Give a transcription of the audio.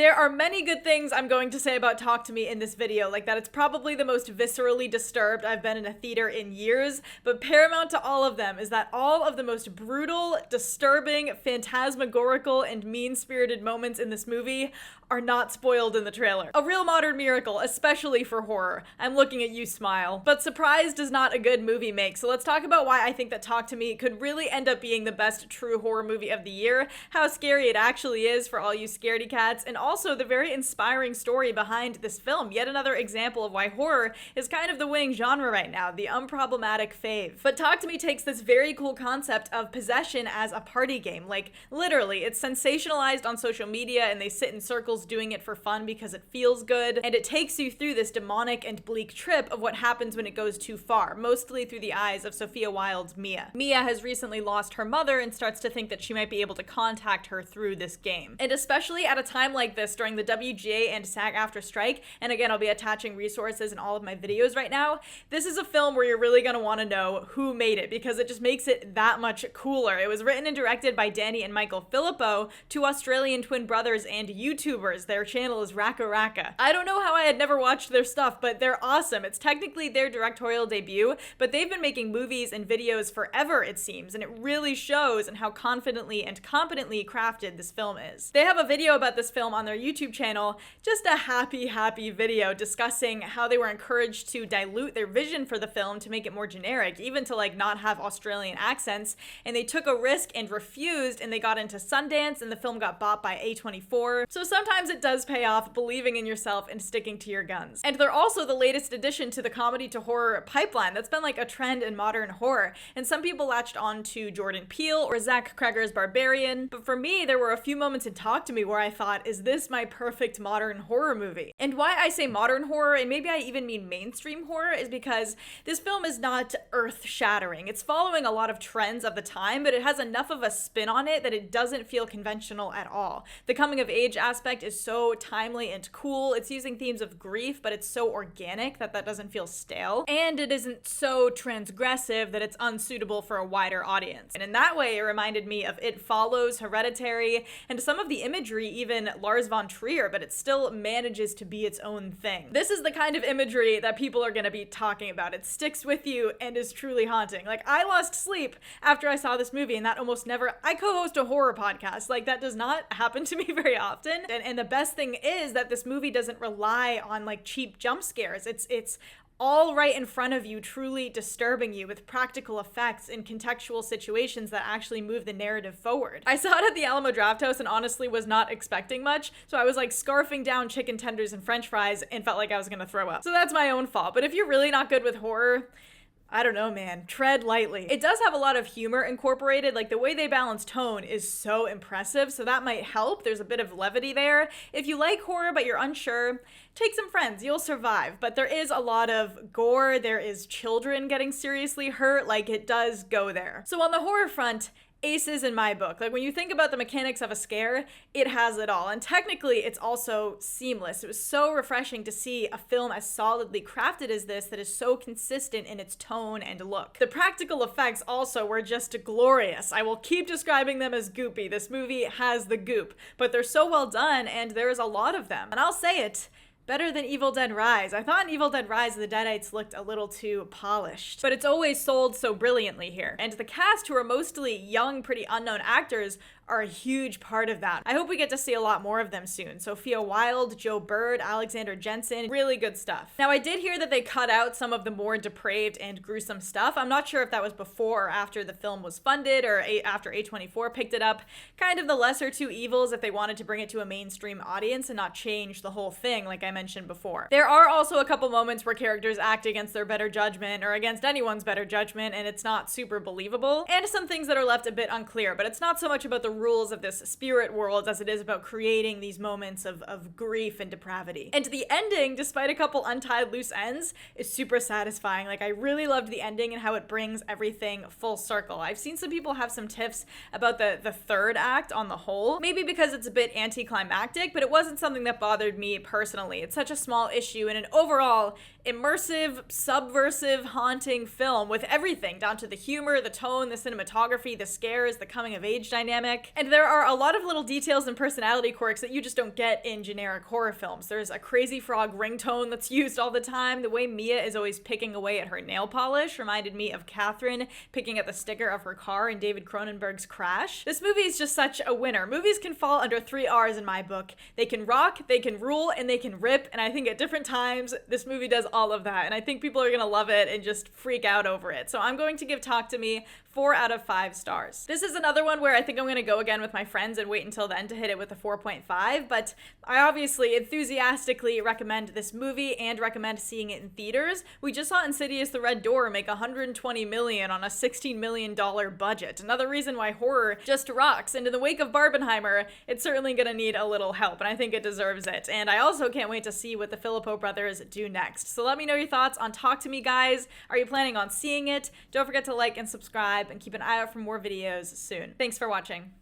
There are many good things I'm going to say about Talk to Me in this video, like that it's probably the most viscerally disturbed I've been in a theater in years, but paramount to all of them is that all of the most brutal, disturbing, phantasmagorical, and mean-spirited moments in this movie are not spoiled in the trailer. A real modern miracle, especially for horror. I'm looking at you, smile. But surprise does not a good movie make, so let's talk about why I think that Talk to Me could really end up being the best true horror movie of the year, how scary it actually is for all you scaredy cats, and also the very inspiring story behind this film. Yet another example of why horror is kind of the winning genre right now, the unproblematic fave. But Talk to Me takes this very cool concept of possession as a party game. Like, literally, it's sensationalized on social media and they sit in circles doing it for fun because it feels good, and it takes you through this demonic and bleak trip of what happens when it goes too far, mostly through the eyes of Sophia Wilde's Mia. Mia has recently lost her mother and starts to think that she might be able to contact her through this game. And especially at a time like this during the WGA and SAG-AFTRA strike, and again, I'll be attaching resources in all of my videos right now, this is a film where you're really gonna want to know who made it, because it just makes it that much cooler. It was written and directed by Danny and Michael Phillipou, two Australian twin brothers and YouTubers. Their channel is Raka Raka. I don't know how I had never watched their stuff, but they're awesome. It's technically their directorial debut, but they've been making movies and videos forever, it seems, and it really shows in how confidently and competently crafted this film is. They have a video about this film on their YouTube channel, just a happy video discussing how they were encouraged to dilute their vision for the film to make it more generic, even to like not have Australian accents, and they took a risk and refused, and they got into Sundance, and the film got bought by A24. So sometimes it does pay off believing in yourself and sticking to your guns. And they're also the latest addition to the comedy to horror pipeline that's been like a trend in modern horror, and some people latched on to Jordan Peele or Zach Cregger's Barbarian, but for me there were a few moments in Talk to Me where I thought, is this my perfect modern horror movie? And why I say modern horror, and maybe I even mean mainstream horror, is because this film is not earth-shattering. It's following a lot of trends of the time, but it has enough of a spin on it that it doesn't feel conventional at all. The coming of age aspect is so timely and cool. It's using themes of grief, but it's so organic that doesn't feel stale. And it isn't so transgressive that it's unsuitable for a wider audience. And in that way, it reminded me of It Follows, Hereditary, and some of the imagery, even Lars von Trier, but it still manages to be its own thing. This is the kind of imagery that people are gonna be talking about. It sticks with you and is truly haunting. Like, I lost sleep after I saw this movie, and that almost never— I co-host a horror podcast. Like, that does not happen to me very often. And the best thing is that this movie doesn't rely on like cheap jump scares. It's all right in front of you, truly disturbing you with practical effects in contextual situations that actually move the narrative forward. I saw it at the Alamo Drafthouse and honestly was not expecting much, so I was like scarfing down chicken tenders and french fries and felt like I was gonna throw up. So that's my own fault, but if you're really not good with horror, I don't know, man. Tread lightly. It does have a lot of humor incorporated. Like, the way they balance tone is so impressive, so that might help. There's a bit of levity there. If you like horror but you're unsure, take some friends. You'll survive. But there is a lot of gore. There is children getting seriously hurt. Like, it does go there. So on the horror front, aces in my book. Like, when you think about the mechanics of a scare, it has it all. And technically, it's also seamless. It was so refreshing to see a film as solidly crafted as this that is so consistent in its tone and look. The practical effects also were just glorious. I will keep describing them as goopy. This movie has the goop, but they're so well done, and there's a lot of them. And I'll say it, better than Evil Dead Rise. I thought in Evil Dead Rise the Deadites looked a little too polished, but it's always sold so brilliantly here. And the cast, who are mostly young, pretty unknown actors, are a huge part of that. I hope we get to see a lot more of them soon. Sophia Wilde, Joe Bird, Alexander Jensen, really good stuff. Now, I did hear that they cut out some of the more depraved and gruesome stuff. I'm not sure if that was before or after the film was funded or after A24 picked it up. Kind of the lesser two evils if they wanted to bring it to a mainstream audience and not change the whole thing, like I mentioned before. There are also a couple moments where characters act against their better judgment or against anyone's better judgment, and it's not super believable. And some things that are left a bit unclear, but it's not so much about the rules of this spirit world as it is about creating these moments of grief and depravity. And the ending, despite a couple untied loose ends, is super satisfying. Like, I really loved the ending and how it brings everything full circle. I've seen some people have some tiffs about the third act on the whole, maybe because it's a bit anticlimactic, but it wasn't something that bothered me personally. It's such a small issue in an overall immersive, subversive, haunting film with everything, down to the humor, the tone, the cinematography, the scares, the coming of age dynamic. iconic. And there are a lot of little details and personality quirks that you just don't get in generic horror films. There's a crazy frog ringtone that's used all the time. The way Mia is always picking away at her nail polish reminded me of Catherine picking at the sticker of her car in David Cronenberg's Crash. This movie is just such a winner. Movies can fall under 3 R's in my book. They can rock, they can rule, and they can rip. And I think at different times, this movie does all of that. And I think people are gonna love it and just freak out over it. So I'm going to give Talk to Me 4 out of 5 stars. This is another one where I think I'm gonna go again with my friends and wait until then to hit it with a 4.5, but I obviously enthusiastically recommend this movie and recommend seeing it in theaters. We just saw Insidious the Red Door make $120 million on a $16 million budget. Another reason why horror just rocks, and in the wake of Barbenheimer, it's certainly gonna need a little help, and I think it deserves it. And I also can't wait to see what the Phillipou brothers do next. So let me know your thoughts on Talk to Me, guys. Are you planning on seeing it? Don't forget to like and subscribe and keep an eye out for more videos soon. Thanks for watching.